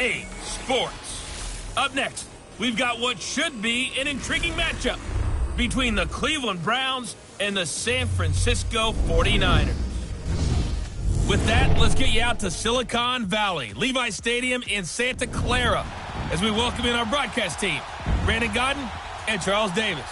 Hey, sports. Up next, we've got what should be an intriguing matchup between the Cleveland Browns and the San Francisco 49ers. With that, let's get you out to Silicon Valley, Levi Stadium in Santa Clara, as we welcome in our broadcast team, Brandon Godden and Charles Davis.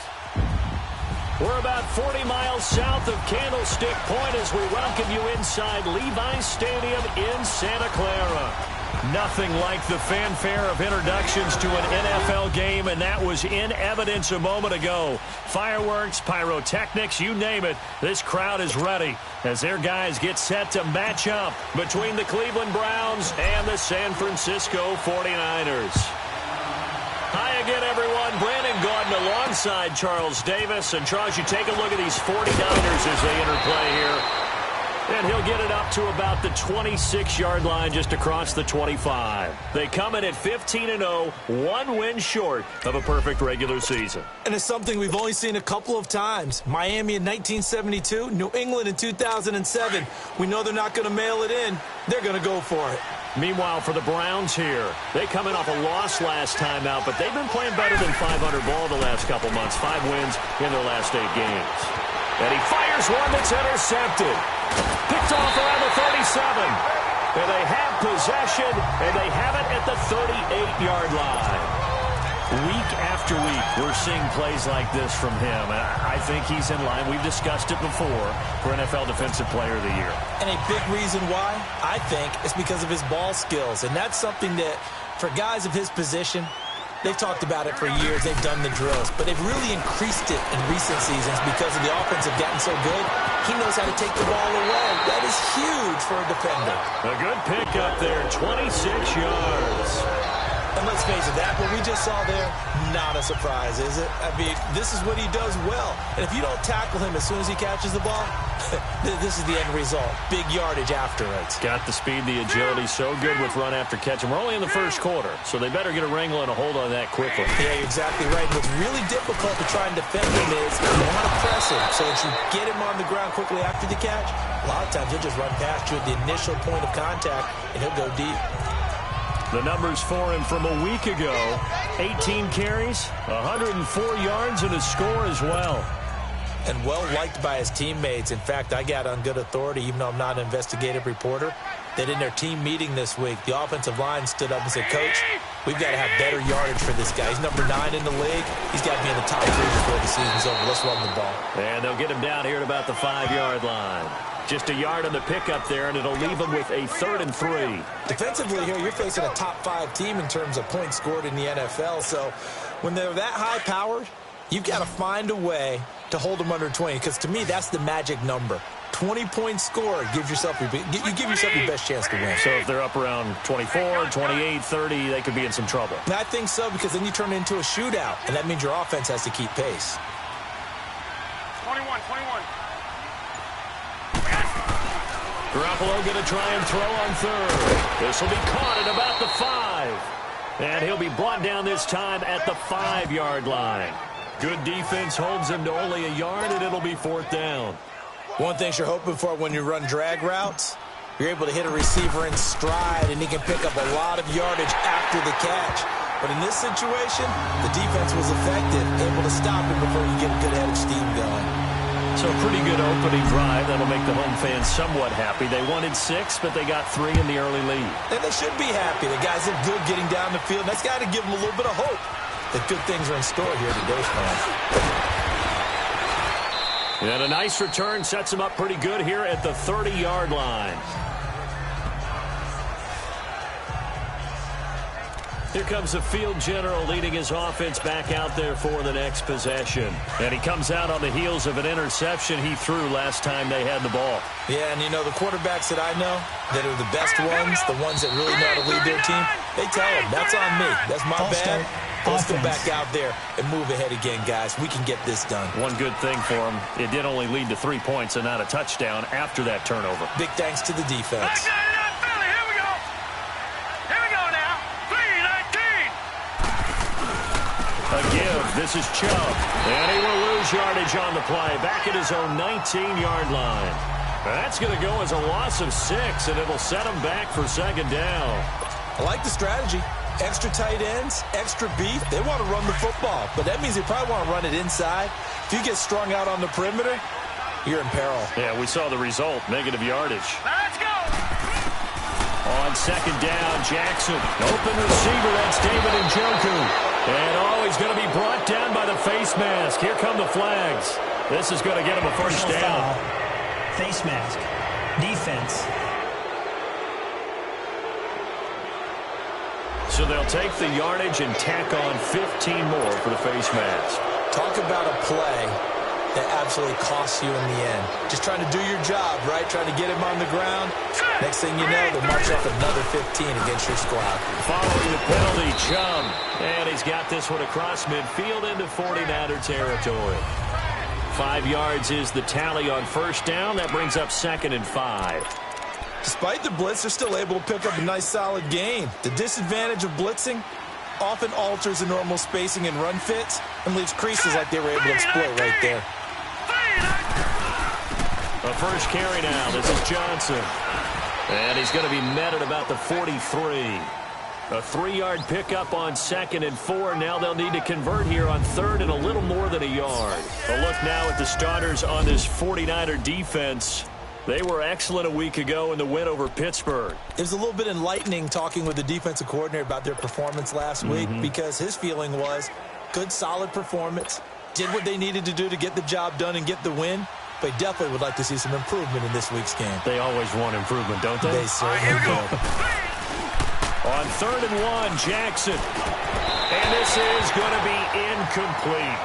We're about 40 miles south of Candlestick Point as we welcome you inside Levi Stadium in Santa Clara. Nothing like the fanfare of introductions to an NFL game, and that was in evidence a moment ago. Fireworks, pyrotechnics, you name it. This crowd is ready as their guys get set to match up between the Cleveland Browns and the San Francisco 49ers. Hi again, everyone. Brandon Gaudin alongside Charles Davis. And, Charles, you take a look at these 49ers as they interplay here. And he'll get it up to about the 26-yard line just across the 25. They come in at 15-0, one win short of a perfect regular season. And it's something we've only seen a couple of times. Miami in 1972, New England in 2007. We know they're not going to mail it in. They're going to go for it. Meanwhile, for the Browns here, they come in off a loss last time out, but they've been playing better than 500 ball the last couple months. 5 wins in their last 8 games. And he fires one that's intercepted. Picked off around the 37. And they have possession, and they have it at the 38-yard line. Week after week, we're seeing plays like this from him. And I think he's in line. We've discussed it before for NFL Defensive Player of the Year. And a big reason why, I think, is because of his ball skills. And that's something that, for guys of his position, they've talked about it for years. They've done the drills. But they've really increased it in recent seasons because of the offense have gotten so good. He knows how to take the ball away. That is huge for a defender. A good pick up there, 26 yards. And let's face it, that what we just saw there, not a surprise, is it? I mean, this is what he does well. And if you don't tackle him as soon as he catches the ball, this is the end result. Big yardage after it. Got the speed, the agility, so good with run after catch. And we're only in the first quarter, so they better get a wrangle and a hold on that quickly. Yeah, you're exactly right. What's really difficult to try and defend him is you know how to press him so that you get him on the ground quickly after the catch. A lot of times he'll just run past you at the initial point of contact, and he'll go deep. The numbers for him from a week ago, 18 carries, 104 yards, and a score as well. And well-liked by his teammates. In fact, I got on good authority, even though I'm not an investigative reporter, that in their team meeting this week, the offensive line stood up and said, Coach, we've got to have better yardage for this guy. He's number 9 in the league. He's got to be in the top 3 before the season's over. Let's run the ball. And they'll get him down here at about the 5-yard line. Just a yard on the pickup there, and it'll leave him with a 3rd and 3. Defensively here, you're facing a top 5 team in terms of points scored in the NFL. So when they're that high-powered, you've got to find a way to hold them under 20. Because to me, that's the magic number. 20 points scored, you give yourself your best chance to win. So if they're up around 24, 28, 30, they could be in some trouble. And I think so, because then you turn it into a shootout, and that means your offense has to keep pace. 21. Garoppolo going to try and throw on 3rd. This will be caught at about the 5. And he'll be brought down this time at the 5-yard line. Good defense holds him to only a yard, and it'll be 4th down. One thing you're hoping for when you run drag routes, you're able to hit a receiver in stride, and he can pick up a lot of yardage after the catch. But in this situation, the defense was effective, able to stop him before you get a good head of steam going. So a pretty good opening drive. That'll make the home fans somewhat happy. They wanted 6, but they got 3 in the early lead. And they should be happy. The guys look good getting down the field. That's got to give them a little bit of hope that good things are in store here today, fans. And a nice return sets him up pretty good here at the 30-yard line. Here comes the field general leading his offense back out there for the next possession. And he comes out on the heels of an interception he threw last time they had the ball. Yeah, and you know, the quarterbacks that I know that are the best ones, the ones that really know how to lead their team, they tell them, that's on me. That's my bad. Let's go back out there and move ahead again, guys. We can get this done. One good thing for him, it did only lead to 3 points and not a touchdown after that turnover. Big thanks to the defense. A give. This is Chubb. And he will lose yardage on the play. Back at his own 19-yard line. That's going to go as a loss of 6, and it'll set him back for 2nd down. I like the strategy. Extra tight ends, extra beef. They want to run the football, but that means they probably want to run it inside. If you get strung out on the perimeter, you're in peril. Yeah, we saw the result, negative yardage. Let's go! On second down, Jackson. Open receiver, that's David Njoku. And he's going to be brought down by the face mask. Here come the flags. This is going to get him a first down. Foul. Face mask. Defense. So they'll take the yardage and tack on 15 more for the face mask. Talk about a play that absolutely costs you in the end. Just trying to do your job, right? Trying to get him on the ground. Next thing you know, they'll march off another 15 against your squad. Following the penalty, Chubb. And he's got this one across midfield into 49er territory. 5 yards is the tally on first down. That brings up 2nd and 5. Despite the blitz, they're still able to pick up a nice solid gain. The disadvantage of blitzing often alters the normal spacing and run fits and leaves creases like they were able to exploit right there. A first carry now. This is Johnson. And he's going to be met at about the 43. A 3-yard pickup on 2nd and 4. Now they'll need to convert here on 3rd and a little more than a yard. A look now at the starters on this 49er defense. They were excellent a week ago in the win over Pittsburgh. It was a little bit enlightening talking with the defensive coordinator about their performance last week because his feeling was good, solid performance, did what they needed to do to get the job done and get the win, but definitely would like to see some improvement in this week's game. They always want improvement, don't they? They certainly do. On 3rd and 1, Jackson. And this is going to be incomplete.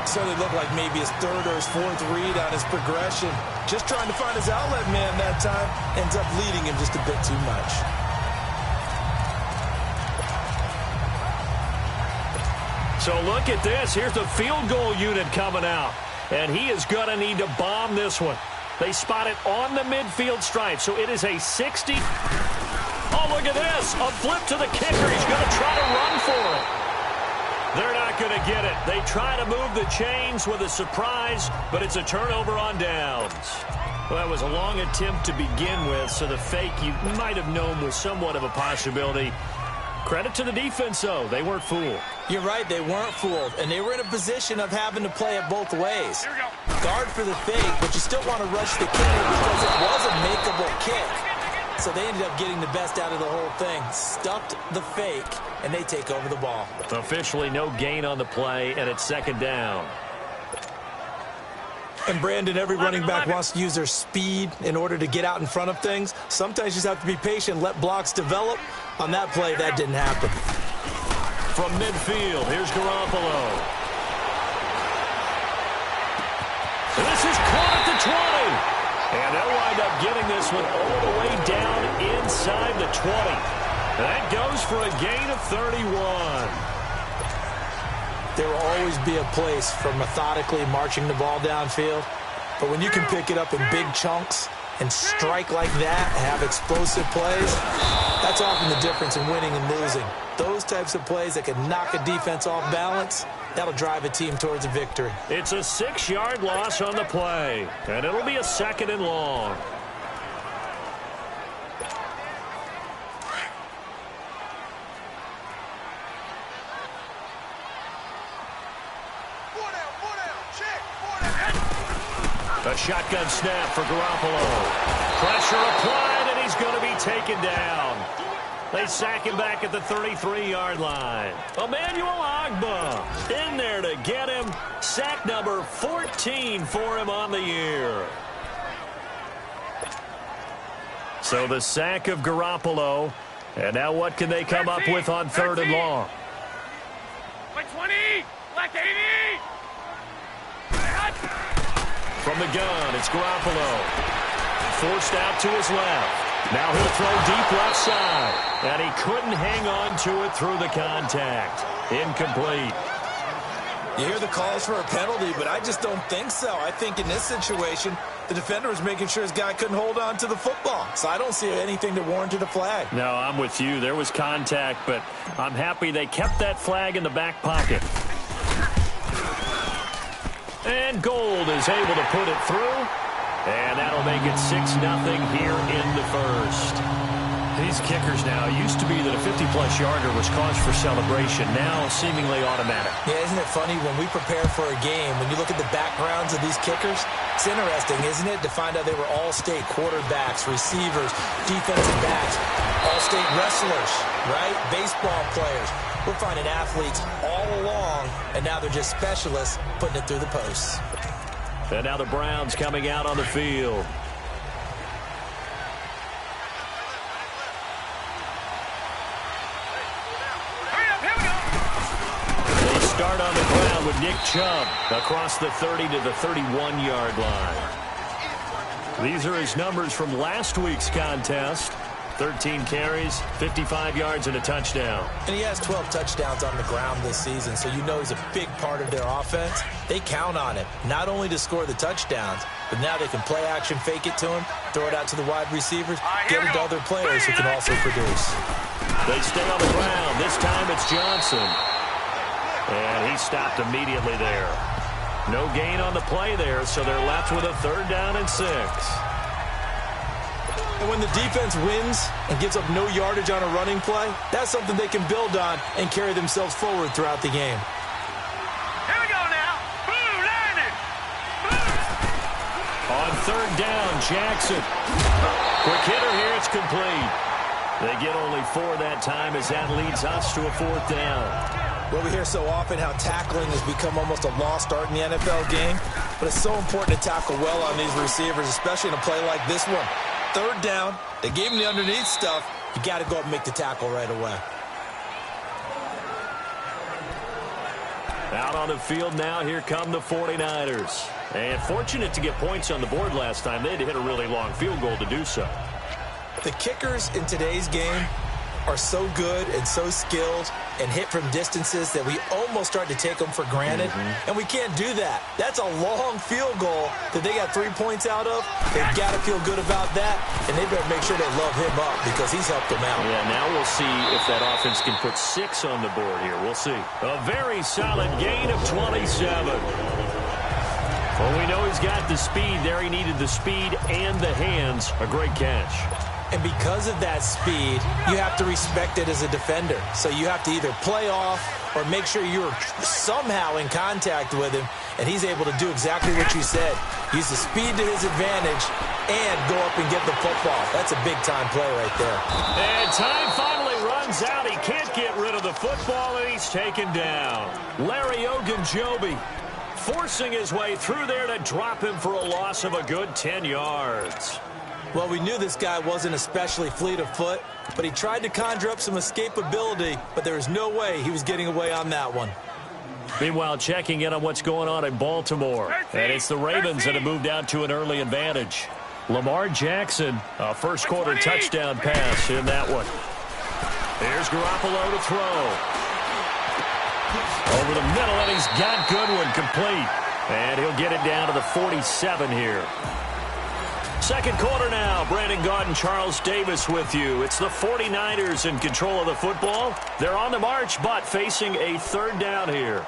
So they look like maybe his 3rd or his 4th read on his progression. Just trying to find his outlet man that time. Ends up leading him just a bit too much. So look at this. Here's the field goal unit coming out. And he is going to need to bomb this one. They spot it on the midfield stripe. So it is a 60. Oh, look at this. A flip to the kicker. He's going to try to run for it. They're not going to get it. They try to move the chains with a surprise, but it's a turnover on downs. Well, that was a long attempt to begin with, so the fake you might have known was somewhat of a possibility. Credit to the defense, though. They weren't fooled. You're right. They weren't fooled, and they were in a position of having to play it both ways. Guard for the fake, but you still want to rush the kicker because it was a makeable kick. So they ended up getting the best out of the whole thing. Stuffed the fake, and they take over the ball. Officially no gain on the play, and it's 2nd down. And Brandon, every running back wants to use their speed in order to get out in front of things. Sometimes you just have to be patient, let blocks develop. On that play, that didn't happen. From midfield, here's Garoppolo. And this is caught at the 20. And they'll wind up getting this one all the way down inside the 20. That goes for a gain of 31. There will always be a place for methodically marching the ball downfield. But when you can pick it up in big chunks and strike like that, have explosive plays, that's often the difference in winning and losing. Those types of plays that can knock a defense off balance, that'll drive a team towards a victory. It's a 6-yard loss on the play, and it'll be a 2nd and long. A shotgun snap for Garoppolo. Pressure applied, and he's going to be taken down. They sack him back at the 33-yard line. Emmanuel Ogbah in there to get him. Sack number 14 for him on the year. So the sack of Garoppolo. And now what can they come up with on 3rd and long? Like 20, like 80. From the gun, it's Garoppolo. Forced out to his left. Now he'll throw deep left side. And he couldn't hang on to it through the contact. Incomplete. You hear the calls for a penalty, but I just don't think so. I think in this situation, the defender was making sure his guy couldn't hold on to the football. So I don't see anything that warranted a flag. No, I'm with you. There was contact, but I'm happy they kept that flag in the back pocket. And Gold is able to put it through. And that'll make it 6-0 here in the first. These kickers now, it used to be that a 50-plus yarder was cause for celebration, now seemingly automatic. Yeah, isn't it funny when we prepare for a game, when you look at the backgrounds of these kickers, it's interesting, isn't it, to find out they were all-state quarterbacks, receivers, defensive backs, all-state wrestlers, right? Baseball players. We're finding athletes all along, and now they're just specialists putting it through the posts. And now the Browns coming out on the field. Start on the ground with Nick Chubb across the 30 to the 31-yard line. These are his numbers from last week's contest. 13 carries, 55 yards, and a touchdown. And he has 12 touchdowns on the ground this season, so you know he's a big part of their offense. They count on it, not only to score the touchdowns, but now they can play action, fake it to him, throw it out to the wide receivers, get it to other players who can also produce. They stay on the ground. This time it's Johnson. And he stopped immediately there. No gain on the play there, so they're left with a 3rd down and 6. And when the defense wins and gives up no yardage on a running play, that's something they can build on and carry themselves forward throughout the game. Here we go now. Boom, landed. On 3rd down, Jackson. Quick hitter here, it's complete. They get only 4 that time as that leads us to a 4th down. Well, we hear so often how tackling has become almost a lost art in the NFL game, but it's so important to tackle well on these receivers, especially in a play like this one. 3rd down, they gave him the underneath stuff. You got to go up and make the tackle right away. Out on the field now, here come the 49ers. And fortunate to get points on the board last time. They had to hit a really long field goal to do so. The kickers in today's game are so good and so skilled and hit from distances that we almost start to take them for granted. And we can't do that. That's a long field goal that they got 3 points out of. They've got to feel good about that, and they better make sure they love him up because he's helped them out. Yeah, now we'll see if that offense can put 6 on the board here. We'll see. A very solid gain of 27. Well, we know he's got the speed there. He needed the speed and the hands. A great catch. And because of that speed, you have to respect it as a defender. So you have to either play off or make sure you're somehow in contact with him, and he's able to do exactly what you said. Use the speed to his advantage and go up and get the football. That's a big-time play right there. And time finally runs out. He can't get rid of the football, and he's taken down. Larry Ogunjobi forcing his way through there to drop him for a loss of a good 10 yards. Well, we knew this guy wasn't especially fleet of foot, but he tried to conjure up some escapability, but there was no way he was getting away on that one. Meanwhile, checking in on what's going on in Baltimore. And it's the Ravens that have moved out to an early advantage. Lamar Jackson, a first-quarter touchdown pass in that one. Here's Garoppolo to throw. Over the middle, and he's got Goodwin complete. And he'll get it down to the 47 here. Second quarter now. Brandon Gaudin and Charles Davis with you. It's the 49ers in control of the football. They're on the march, but facing a 3rd down here.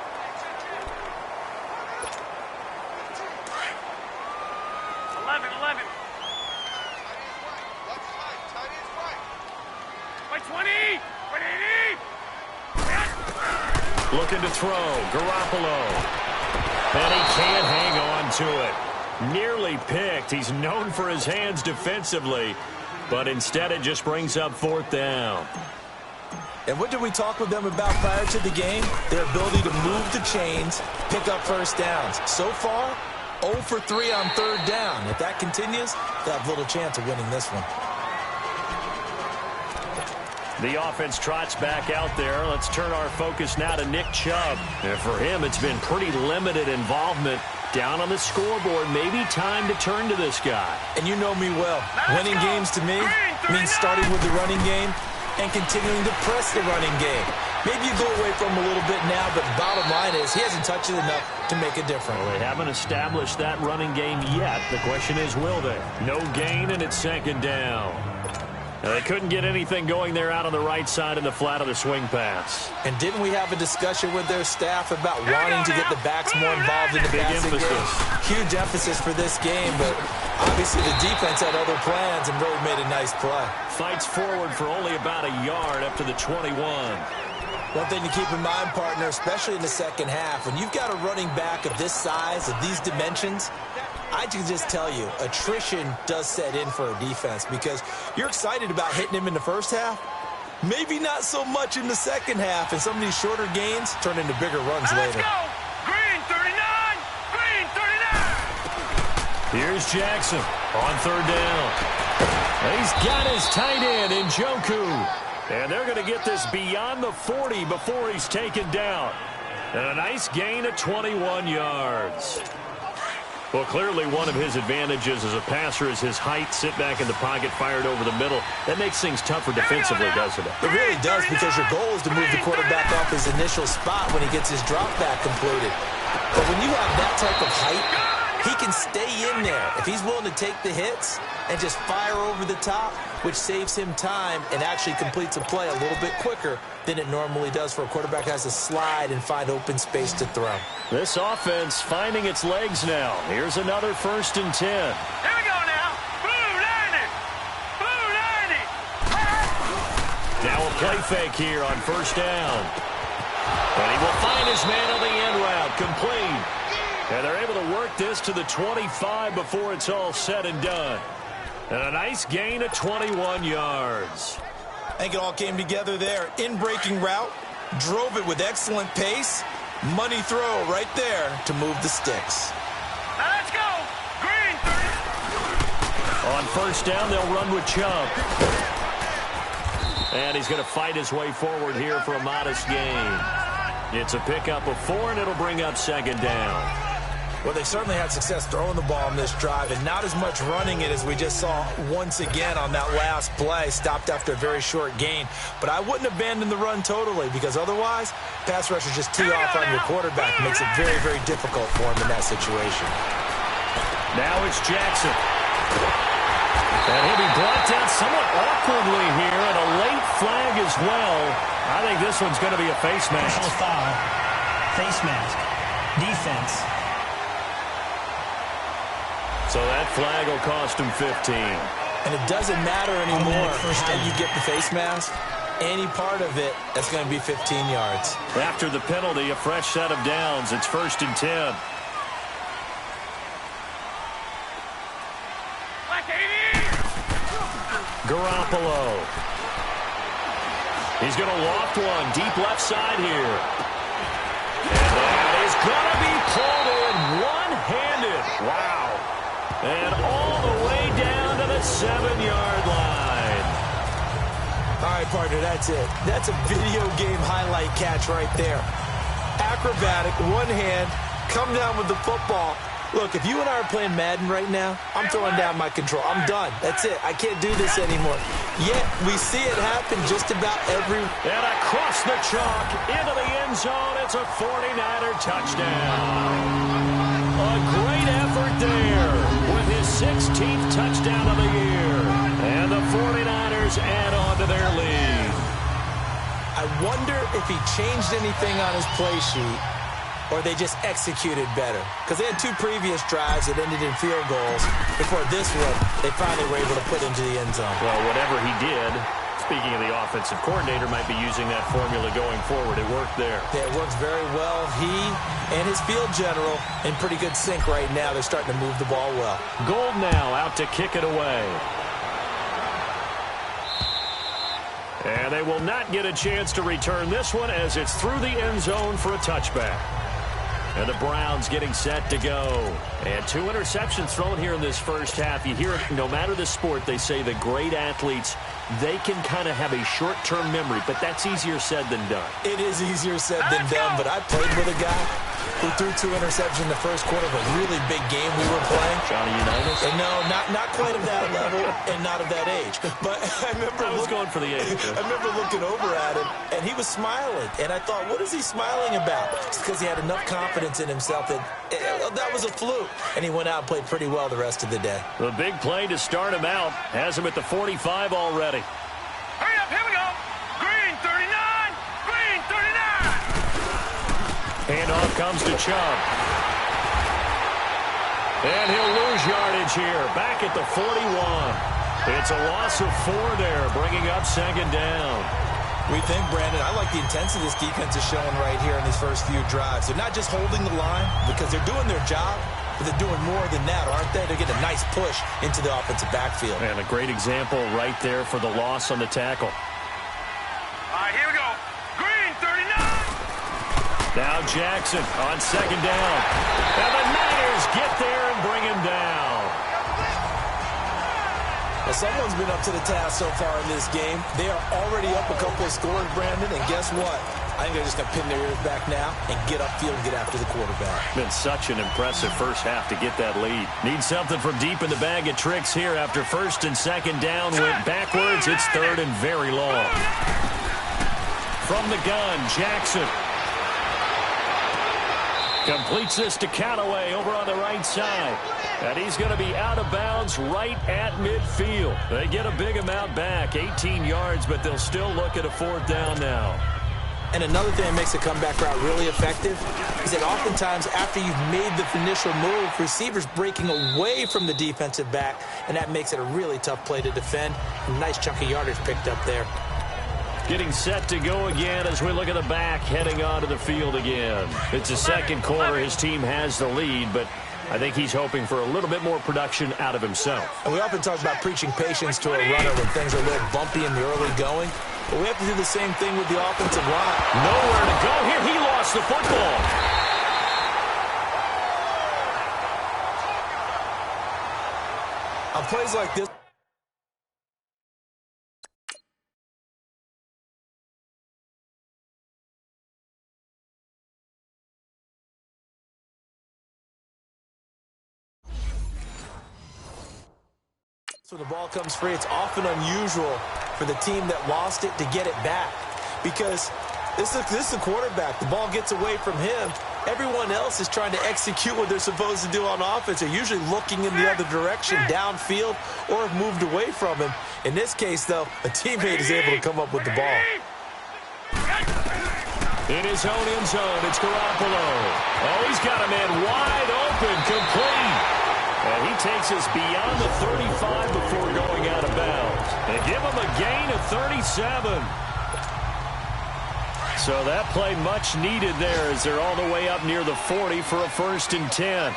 Looking to throw. Garoppolo. And he can't hang on to it. Nearly picked. He's known for his hands defensively, but instead it just brings up 4th down. And what did we talk with them about prior to the game? Their ability to move the chains, pick up first downs. So far, 0 for 3 on 3rd down. If that continues, they have little chance of winning this one. The offense trots back out there. Let's turn our focus now to Nick Chubb. And for him, it's been pretty limited involvement. Down on the scoreboard, maybe time to turn to this guy. And you know me well. Winning games to me means starting with the running game and continuing to press the running game. Maybe you go away from him a little bit now, but the bottom line is he hasn't touched it enough to make a difference. Well, they haven't established that running game yet. The question is, will they? No gain, and it's 2nd down. They couldn't get anything going there out on the right side in the flat of the swing pass. And didn't we have a discussion with their staff about wanting to get the backs more involved in the passing game? Huge emphasis for this game, but obviously the defense had other plans and really made a nice play. Fights forward for only about a yard up to the 21. One thing to keep in mind, partner, especially in the second half, when you've got a running back of this size, of these dimensions, I can just tell you, attrition does set in for a defense because you're excited about hitting him in the first half. Maybe not so much in the second half, and some of these shorter gains turn into bigger runs later. Let's go! Green 39! Green 39! Here's Jackson on third down. He's got his tight end in Njoku. And they're going to get this beyond the 40 before he's taken down. And a nice gain of 21 yards. Well, clearly one of his advantages as a passer is his height. Sit back in the pocket, fired over the middle. That makes things tougher defensively, doesn't it? It really does, because your goal is to move the quarterback off his initial spot when he gets his drop back completed. But when you have that type of height, he can stay in there if he's willing to take the hits and just fire over the top, which saves him time and actually completes a play a little bit quicker than it normally does for a quarterback who has to slide and find open space to throw. This offense finding its legs now. Here's another 1st and 10. Here we go now. Blue line it. Blue line it. Now a play fake here on 1st down. And he will find his man on the end route, complete. And they're able to work this to the 25 before it's all said and done. And a nice gain of 21 yards. I think it all came together there. In-breaking route, drove it with excellent pace. Money throw right there to move the sticks. Now let's go. Green 30. On 1st down, they'll run with Chubb. And he's going to fight his way forward here for a modest gain. It's a pickup of 4, and it'll bring up 2nd down. Well, they certainly had success throwing the ball in this drive, and not as much running it as we just saw once again on that last play. Stopped after a very short gain. But I wouldn't abandon the run totally, because otherwise, pass rushers just tee off on your quarterback. It makes it very, very difficult for him in that situation. Now it's Jackson. And he'll be brought down somewhat awkwardly here, and a late flag as well. I think this one's going to be a face mask. Personal foul. Face mask. Defense. So that flag will cost him 15. And it doesn't matter anymore how you get the face mask. Any part of it, that's going to be 15 yards. After the penalty, a fresh set of downs. It's 1st and 10. Garoppolo. He's going to loft one. Deep left side here. And that is going to be pulled in one-handed. Wow. And all the way down to the 7-yard line. All right, partner, that's it. That's a video game highlight catch right there. Acrobatic, one hand, come down with the football. Look, if you and I are playing Madden right now, I'm throwing down my control. I'm done. That's it. I can't do this anymore. Yet, we see it happen just about every... And across the chalk, into the end zone, it's a 49er touchdown. A great effort there with his 16th touchdown of the year. And the 49ers add on to their lead. I wonder if he changed anything on his play sheet, or they just executed better. Because they had 2 previous drives that ended in field goals. Before this one, they finally were able to put into the end zone. Well, whatever he did, speaking of the offensive coordinator, might be using that formula going forward. It worked there. Yeah, it works very well. He and his field general in pretty good sync right now. They're starting to move the ball well. Gold now out to kick it away. And they will not get a chance to return this one as it's through the end zone for a touchback. And the Browns getting set to go. And 2 interceptions thrown here in this first half. You hear it, no matter the sport, they say the great athletes, they can kind of have a short-term memory, but that's easier said than done. It is easier said than done, but I played with a guy who threw 2 interceptions in the first quarter of a really big game we were playing. Johnny Unitas? And no, not quite of that level and not of that age. But I was going for the age. I remember looking over at him, and he was smiling. And I thought, what is he smiling about? It's because he had enough confidence in himself that that was a fluke. And he went out and played pretty well the rest of the day. The big play to start him out has him at the 45 already. Hurry up, here we go. Green 39, green 39. Handoff comes to Chubb. And he'll lose yardage here. Back at the 41. It's a loss of 4 there, bringing up second down. We think, Brandon, I like the intensity this defense is showing right here in these first few drives. They're not just holding the line because they're doing their job, but they're doing more than that, aren't they? They're getting a nice push into the offensive backfield. And a great example right there for the loss on the tackle. All right, here we go. Green 39. Now Jackson on second down. And the Niners get there and bring him down. Well, someone's been up to the task so far in this game. They are already up a couple of scores, Brandon, and guess what? I think they're just going to pin their ears back now and get upfield and get after the quarterback. Been such an impressive first half to get that lead. Need something from deep in the bag of tricks here after first and second down went backwards. It's third and very long. From the gun, Jackson. Completes this to Callaway over on the right side. And he's going to be out of bounds right at midfield. They get a big amount back, 18 yards, but they'll still look at a 4th down now. And another thing that makes the comeback route really effective is that oftentimes after you've made the initial move, receivers breaking away from the defensive back, and that makes it a really tough play to defend. A nice chunk of yardage picked up there. Getting set to go again as we look at the back, heading onto the field again. It's the second quarter. His team has the lead, but I think he's hoping for a little bit more production out of himself. And we often talk about preaching patience to a runner when things are a little bumpy in the early going. But we have to do the same thing with the offensive line. Nowhere to go here. He lost the football. On plays like this, when the ball comes free, it's often unusual for the team that lost it to get it back. Because this is a quarterback. The ball gets away from him. Everyone else is trying to execute what they're supposed to do on offense. They're usually looking in the other direction, downfield, or have moved away from him. In this case, though, a teammate is able to come up with the ball. In his own end zone, it's Garoppolo. Oh, he's got a man wide open, complete. And he takes us beyond the 35 before going out of bounds. They give him a gain of 37. So that play much needed there as they're all the way up near the 40 for a 1st and 10.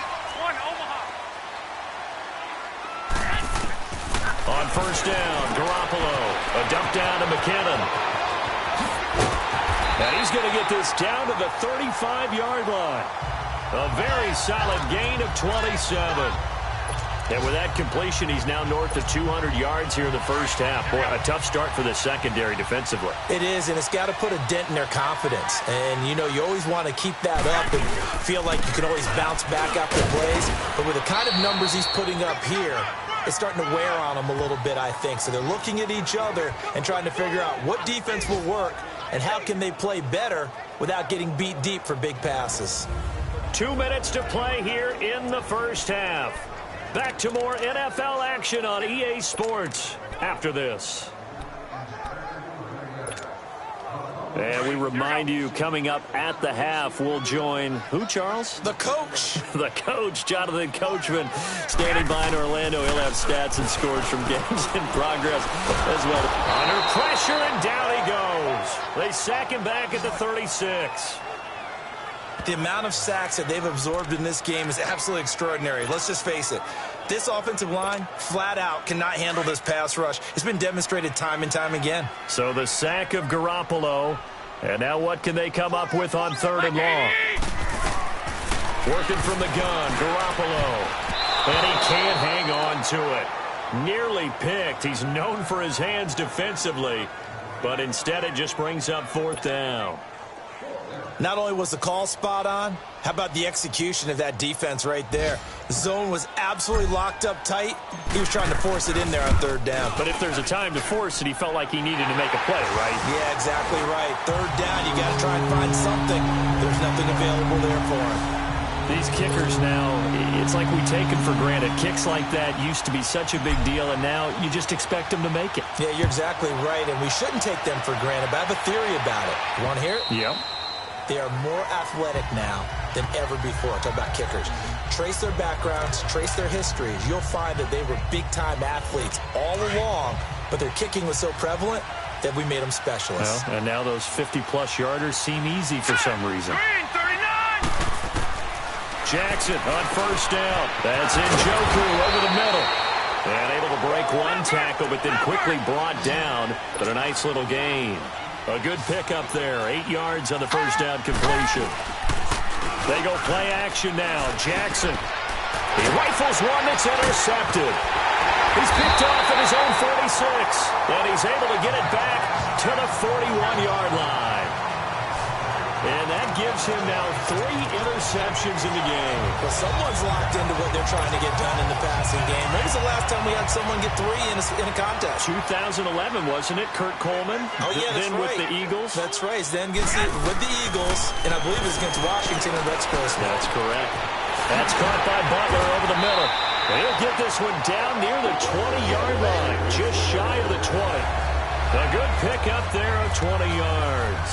On 1st down, Garoppolo. A dump down to McKinnon. And he's going to get this down to the 35-yard line. A very solid gain of 27. And with that completion, he's now north of 200 yards here in the first half. Boy, a tough start for the secondary defensively. It is, and it's got to put a dent in their confidence. And, you know, you always want to keep that up and feel like you can always bounce back after plays. But with the kind of numbers he's putting up here, it's starting to wear on them a little bit, I think. So they're looking at each other and trying to figure out what defense will work and how can they play better without getting beat deep for big passes. 2 minutes to play here in the first half. Back to more NFL action on EA Sports after this. And we remind you, coming up at the half, we'll join who, Charles? The coach. The coach, Jonathan Coachman, standing by in Orlando. He'll have stats and scores from games in progress as well. Under pressure, and down he goes. They sack him back at the 36. The amount of sacks that they've absorbed in this game is absolutely extraordinary. Let's just face it. This offensive line, flat out, cannot handle this pass rush. It's been demonstrated time and time again. So the sack of Garoppolo. And now what can they come up with on 3rd and long? Working from the gun, Garoppolo. And he can't hang on to it. Nearly picked. He's known for his hands defensively. But instead it just brings up 4th down. Not only was the call spot on, how about the execution of that defense right there? The zone was absolutely locked up tight. He was trying to force it in there on third down. But if there's a time to force it, he felt like he needed to make a play, right? Yeah, exactly right. Third down, you got to try and find something. There's nothing available there for him. These kickers now, it's like we take them for granted. Kicks like that used to be such a big deal, and now you just expect them to make it. Yeah, you're exactly right, and we shouldn't take them for granted, but I have a theory about it. You want to hear it? Yep. They are more athletic now than ever before. Talk about kickers. Trace their backgrounds, trace their histories. You'll find that they were big-time athletes all along, but their kicking was so prevalent that we made them specialists. Well, and now those 50-plus yarders seem easy for some reason. Green, 39! Jackson on first down. That's Njoku over the middle. And able to break one tackle, but then quickly brought down. But a nice little gain. A good pickup there. 8 yards on the first down completion. They go play action now. Jackson. He rifles one that's intercepted. He's picked off at his own 46. And he's able to get it back to the 41-yard line. And that gives him now 3 interceptions in the game. Well, someone's locked into what they're trying to get done in the passing game. When was the last time we had someone get 3 in a contest? 2011, wasn't it? Kurt Coleman? Oh, yeah, that's then right. with the Eagles? That's right. Then gets it with the Eagles, and I believe it's against Washington and Rex Grossman. That's correct. That's caught by Butler over the middle. He'll get this one down near the 20-yard line, just shy of the 20. A good pickup there of 20 yards.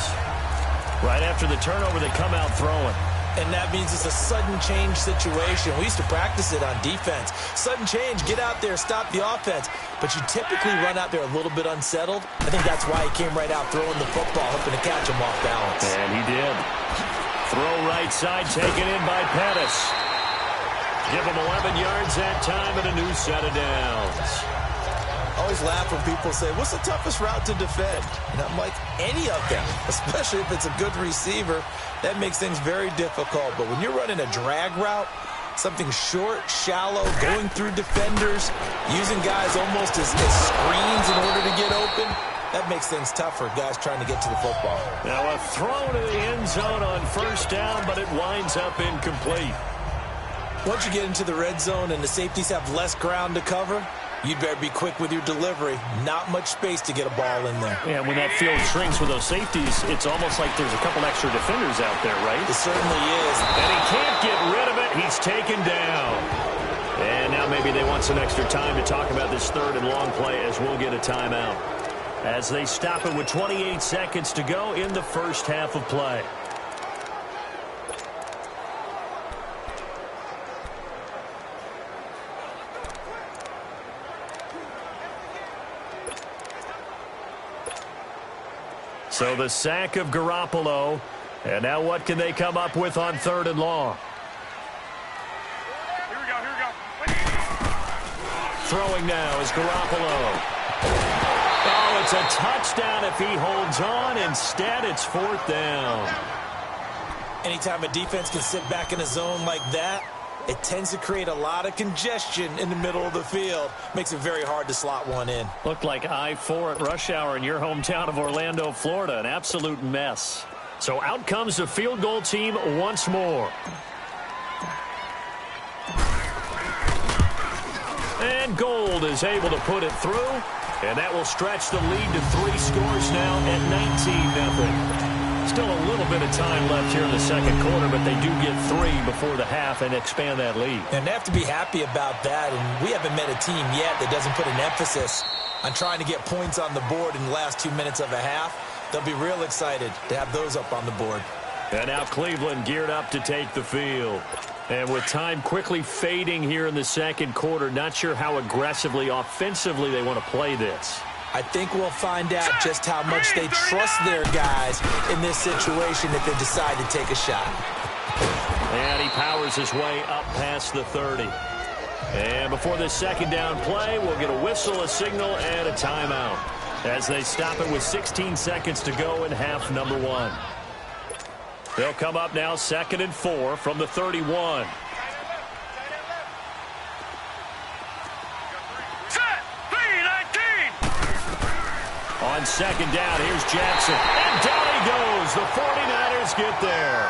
Right after the turnover, they come out throwing. And that means it's a sudden change situation. We used to practice it on defense. Sudden change, get out there, stop the offense. But you typically run out there a little bit unsettled. I think that's why he came right out throwing the football, hoping to catch him off balance. And he did. Throw right side, taken in by Pettis. Give him 11 yards that time and a new set of downs. I always laugh when people say, what's the toughest route to defend? And I'm like, any of them, especially if it's a good receiver. That makes things very difficult. But when you're running a drag route, something short, shallow, going through defenders, using guys almost as screens in order to get open, that makes things tough for guys trying to get to the football. Now a throw to the end zone on first down, but it winds up incomplete. Once you get into the red zone and the safeties have less ground to cover, you'd better be quick with your delivery. Not much space to get a ball in there. Yeah, when that field shrinks with those safeties, it's almost like there's a couple extra defenders out there, right? It certainly is. And he can't get rid of it. He's taken down. And now maybe they want some extra time to talk about this third and long play as we'll get a timeout. As they stop it with 28 seconds to go in the first half of play. So the sack of Garoppolo. And now what can they come up with on third and long? Here we go. Throwing now is Garoppolo. Oh, it's a touchdown if he holds on. Instead, it's fourth down. Anytime a defense can sit back in a zone like that, it tends to create a lot of congestion in the middle of the field. Makes it very hard to slot one in. Looked like I-4 at rush hour in your hometown of Orlando, Florida. An absolute mess. So out comes the field goal team once more. And Gold is able to put it through. And that will stretch the lead to 3 scores now at 19-0. Still a little bit of time left here in the second quarter, but they do get 3 before the half and expand that lead. And they have to be happy about that. And we haven't met a team yet that doesn't put an emphasis on trying to get points on the board in the last 2 minutes of a half. They'll be real excited to have those up on the board. And now Cleveland geared up to take the field. And with time quickly fading here in the second quarter, not sure how aggressively, offensively they want to play this. I think we'll find out just how much they trust their guys in this situation if they decide to take a shot. And he powers his way up past the 30. And before this second down play, we'll get a whistle, a signal, and a timeout as they stop it with 16 seconds to go in half number 1. They'll come up now 2nd and 4 from the 31. On second down, here's Jackson. And down he goes. The 49ers get there.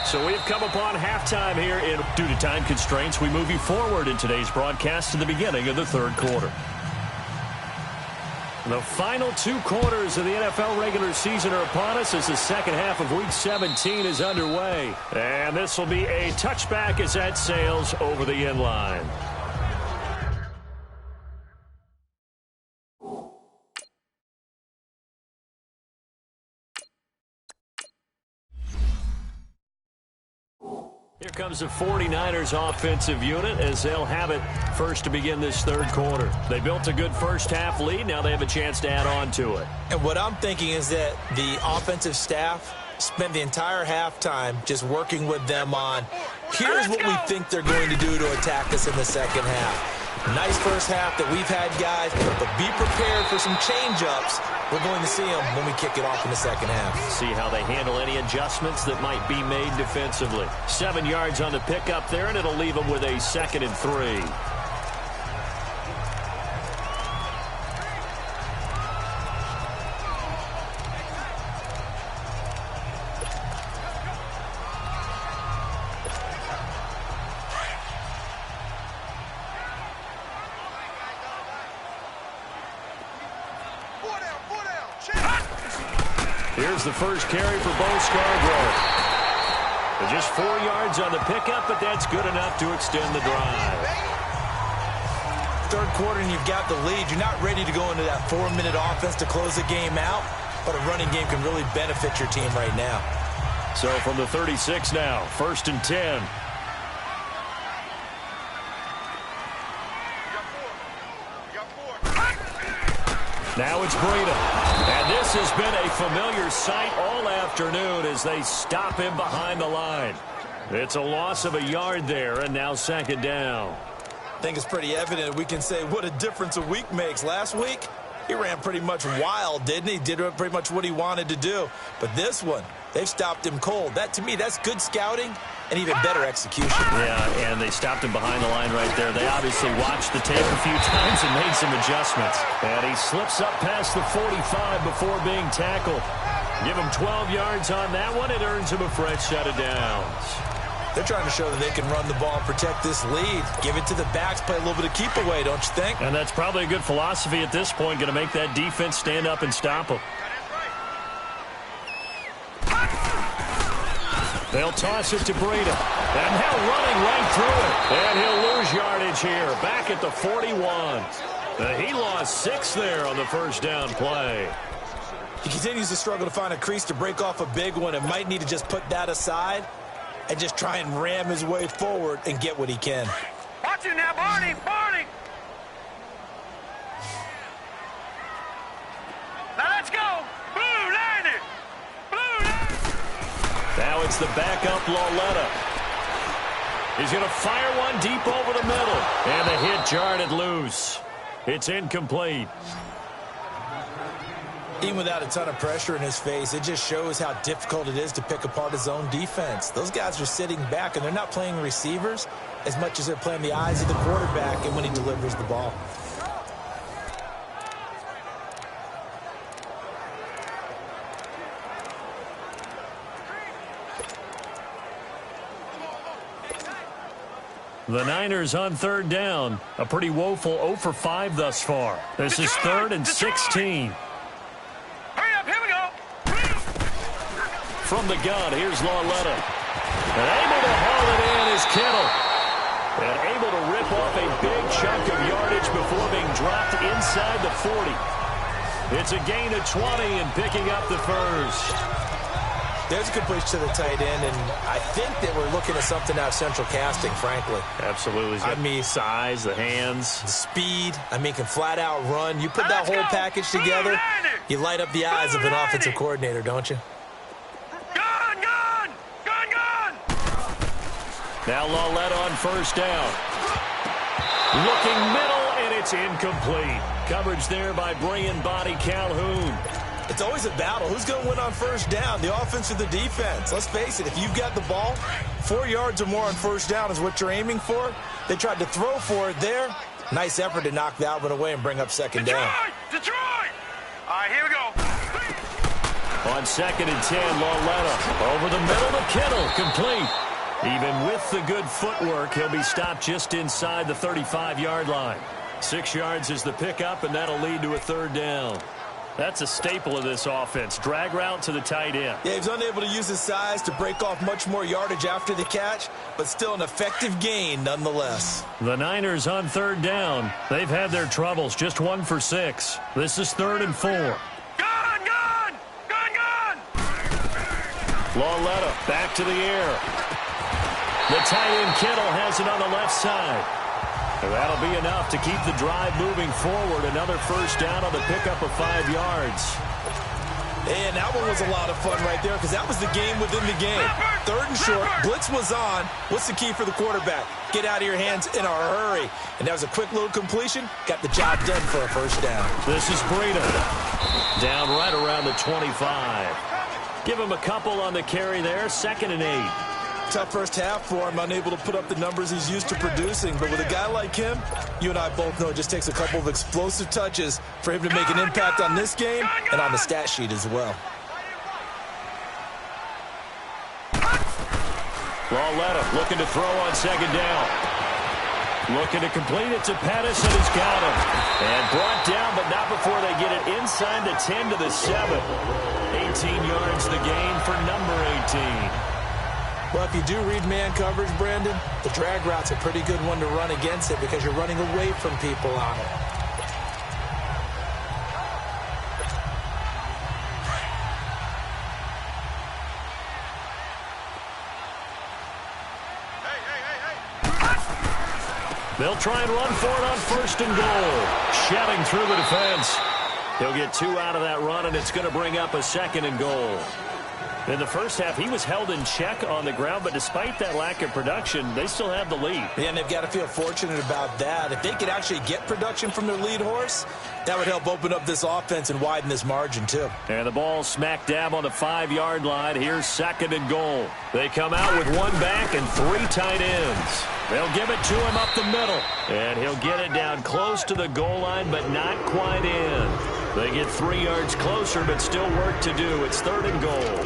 So we've come upon halftime here. Due to time constraints, we move you forward in today's broadcast to the beginning of the third quarter. The final 2 quarters of the NFL regular season are upon us as the second half of Week 17 is underway. And this will be a touchback as that sails over the end line. Here comes the 49ers offensive unit as they'll have it first to begin this third quarter. They built a good first half lead. Now they have a chance to add on to it. And what I'm thinking is that the offensive staff spent the entire halftime just working with them on, here's what we think they're going to do to attack us in the second half. Nice first half that we've had, guys, but be prepared for some change-ups. We're going to see them when we kick it off in the second half. See how they handle any adjustments that might be made defensively. 7 yards on the pickup there, and it'll leave them with a 2nd and 3. Here's the first carry for Bo Scarborough. Just 4 yards on the pickup, but that's good enough to extend the drive. Third quarter and you've got the lead. You're not ready to go into that 4-minute offense to close the game out, but a running game can really benefit your team right now. So from the 36 now, 1st and 10. Now it's Breida. And this has been a familiar sight all afternoon as they stop him behind the line. It's a loss of a yard there, and now 2nd down. I think it's pretty evident we can say what a difference a week makes. Last week, he ran pretty much wild, didn't he? Did pretty much what he wanted to do. But this one, they've stopped him cold. That, to me, that's good scouting and even better execution. Yeah, and they stopped him behind the line right there. They obviously watched the tape a few times and made some adjustments. And he slips up past the 45 before being tackled. Give him 12 yards on that one. It earns him a fresh set of downs. They're trying to show that they can run the ball and protect this lead. Give it to the backs, play a little bit of keep away, don't you think? And that's probably a good philosophy at this point, going to make that defense stand up and stop them. They'll toss it to Breida. And now running right through it. And he'll lose yardage here. Back at the 41. He lost 6 there on the first down play. He continues to struggle to find a crease to break off a big one and might need to just put that aside and just try and ram his way forward and get what he can. Watch it now, Barney! Barney! Now let's go! Blue line it! Blue line! Now it's the backup Lauletta. He's going to fire one deep over the middle. And the hit jarred it loose. It's incomplete. Even without a ton of pressure in his face, it just shows how difficult it is to pick apart his own defense. Those guys are sitting back, and they're not playing receivers as much as they're playing the eyes of the quarterback and when he delivers the ball. The Niners on 3rd down. A pretty woeful 0 for 5 thus far. This is 3rd and 16. Hurry up, here we go! From the gun, here's Lauletta. And able to haul it in is Kittle. And able to rip off a big chunk of yardage before being dropped inside the 40. It's a gain of 20 and picking up the first. There's a good push to the tight end, and I think that we're looking at something out of Central Casting, frankly. Absolutely. I mean, size, the hands. the speed. I mean, can flat out run. You put that whole package together, you light up the eyes of an offensive coordinator, don't you? Gun, gun! Gun, gun! Now Lauletta on 1st down. Looking middle, and it's incomplete. Coverage there by Brian Body Calhoun. It's always a battle. Who's going to win on first down, the offense or the defense? Let's face it, if you've got the ball, 4 yards or more on first down is what you're aiming for. They tried to throw for it there. Nice effort to knock that one away and bring up second down. Detroit! All right, here we go. On 2nd and 10, Lauletta over the middle to Kittle, complete. Even with the good footwork, he'll be stopped just inside the 35-yard line. 6 yards is the pickup, and that'll lead to a third down. That's a staple of this offense. Drag route to the tight end. Yeah, he's unable to use his size to break off much more yardage after the catch, but still an effective gain nonetheless. The Niners on third down. They've had their troubles, just 1 for 6. This is 3rd and 4. Gun! Lauletta back to the air. The tight end Kittle has it on the left side. And that'll be enough to keep the drive moving forward. Another first down on the pickup of 5 yards. And that one was a lot of fun right there because that was the game within the game. 3rd and short, blitz was on. What's the key for the quarterback? Get out of your hands in a hurry. And that was a quick little completion. Got the job done for a first down. This is Breida. Down right around the 25. Give him a couple on the carry there. 2nd and 8. Tough first half for him, unable to put up the numbers he's used to producing. But with a guy like him, you and I both know it just takes a couple of explosive touches for him to make an impact on this game and on the stat sheet as well. Lauletta looking to throw on 2nd down. Looking to complete it to Pettis, and he's got him. And brought down, but not before they get it inside the 10 to the 7. 18 yards the gain for number 18. Well, if you do read man coverage, Brandon, the drag route's a pretty good one to run against it because you're running away from people on it. They'll try and run for it on 1st and goal. Shedding through the defense. He'll get 2 out of that run, and it's going to bring up a 2nd and goal. In the first half, he was held in check on the ground, but despite that lack of production, they still have the lead. Yeah, and they've got to feel fortunate about that. If they could actually get production from their lead horse, that would help open up this offense and widen this margin, too. And the ball smack dab on the 5-yard line. Here's 2nd and goal. They come out with 1 back and 3 tight ends. They'll give it to him up the middle. And he'll get it down close to the goal line, but not quite in. They get 3 yards closer, but still work to do. It's 3rd and goal.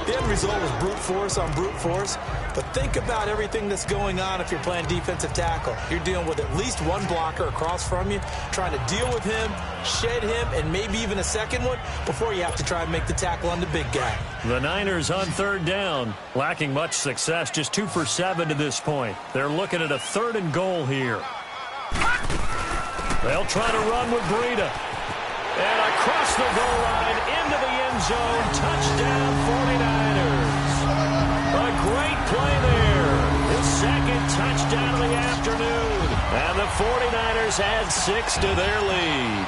The end result was brute force on brute force, but think about everything that's going on if you're playing defensive tackle. You're dealing with at least 1 blocker across from you, trying to deal with him, shed him, and maybe even a second one before you have to try and make the tackle on the big guy. The Niners on 3rd down, lacking much success, just 2 for 7 to this point. They're looking at a 3rd and goal here. They'll try to run with Breida. And across the goal line, into the end zone, touchdown 49ers. A great play there. His 2nd touchdown of the afternoon. And the 49ers add 6 to their lead.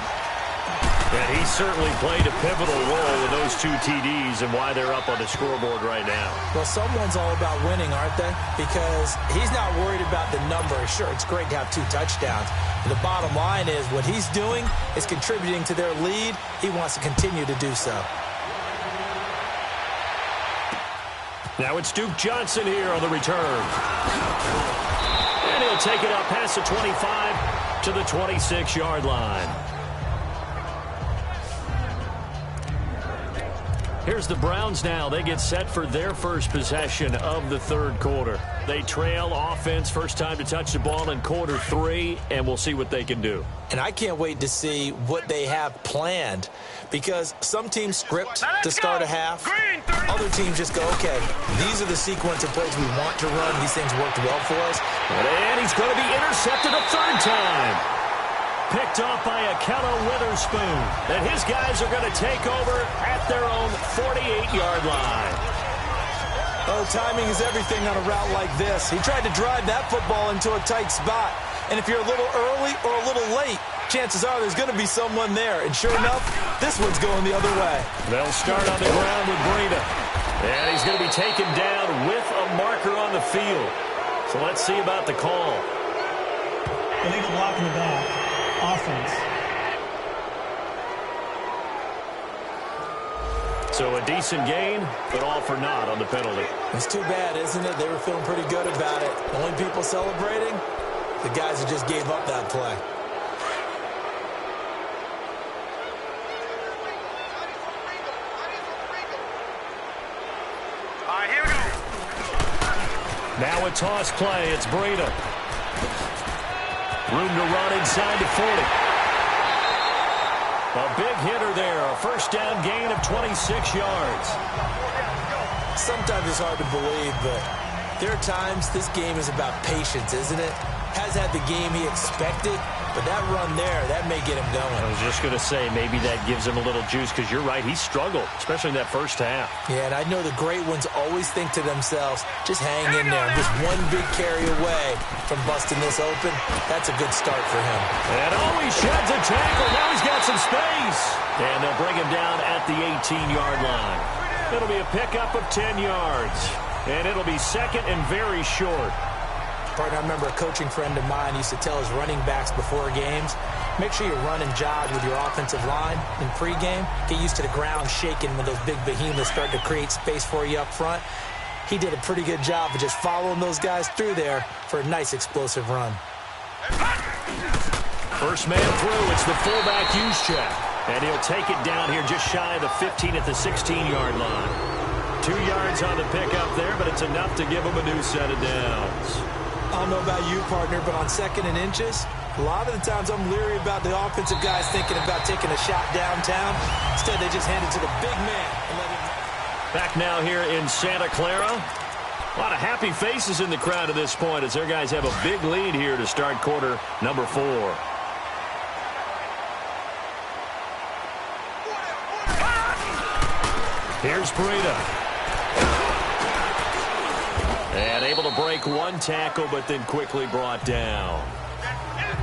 And he certainly played a pivotal role with those 2 TDs and why they're up on the scoreboard right now. Well, someone's all about winning, aren't they? Because he's not worried about the number. Sure, it's great to have 2 touchdowns. But the bottom line is what he's doing is contributing to their lead. He wants to continue to do so. Now it's Duke Johnson here on the return. And he'll take it up past the 25 to the 26-yard line. Here's the Browns now. They get set for their first possession of the 3rd quarter. They trail offense, first time to touch the ball in quarter 3, and we'll see what they can do. And I can't wait to see what they have planned because some teams script to start a half. Other teams just go, okay, these are the sequence of plays we want to run. These things worked well for us. And he's going to be intercepted a 3rd time. Picked off by Akello Witherspoon. And his guys are going to take over at their own 48-yard line. Oh, timing is everything on a route like this. He tried to drive that football into a tight spot. And if you're a little early or a little late, chances are there's going to be someone there. And sure enough, this one's going the other way. They'll start on the ground with Breida. And he's going to be taken down with a marker on the field. So let's see about the call. Illegal block in the back. Offense. So a decent gain, but all for naught on the penalty. It's too bad, isn't it? They were feeling pretty good about it. The only people celebrating, the guys who just gave up that play. All right, here we go. Now a toss play. It's Breida. Room to run inside the 40. A big hitter there. A first down gain of 26 yards. Sometimes it's hard to believe, but there are times this game is about patience, isn't it? Has had the game he expected, but that run there, that may get him going. I was just going to say, maybe that gives him a little juice, because you're right, he struggled, especially in that first half. Yeah, and I know the great ones always think to themselves, just hang in there. I'm just one big carry away from busting this open. That's a good start for him. And he sheds a tackle. Now he's got some space. And they'll bring him down at the 18-yard line. It'll be a pickup of 10 yards. And it'll be second and very short. Partner, I remember a coaching friend of mine used to tell his running backs before games, make sure you run and jog with your offensive line in pregame. Get used to the ground shaking when those big behemoths start to create space for you up front. He did a pretty good job of just following those guys through there for a nice explosive run. First man through, it's the fullback Juszczyk. And he'll take it down here just shy of the 15 at the 16-yard line. 2 yards on the pickup there, but it's enough to give him a new set of downs. I don't know about you, partner, but on second and inches, a lot of the times I'm leery about the offensive guys thinking about taking a shot downtown. Instead, they just hand it to the big man and let him. Back now here in Santa Clara. A lot of happy faces in the crowd at this point as their guys have a big lead here to start quarter number 4. Here's Breida. And able to break one tackle, but then quickly brought down.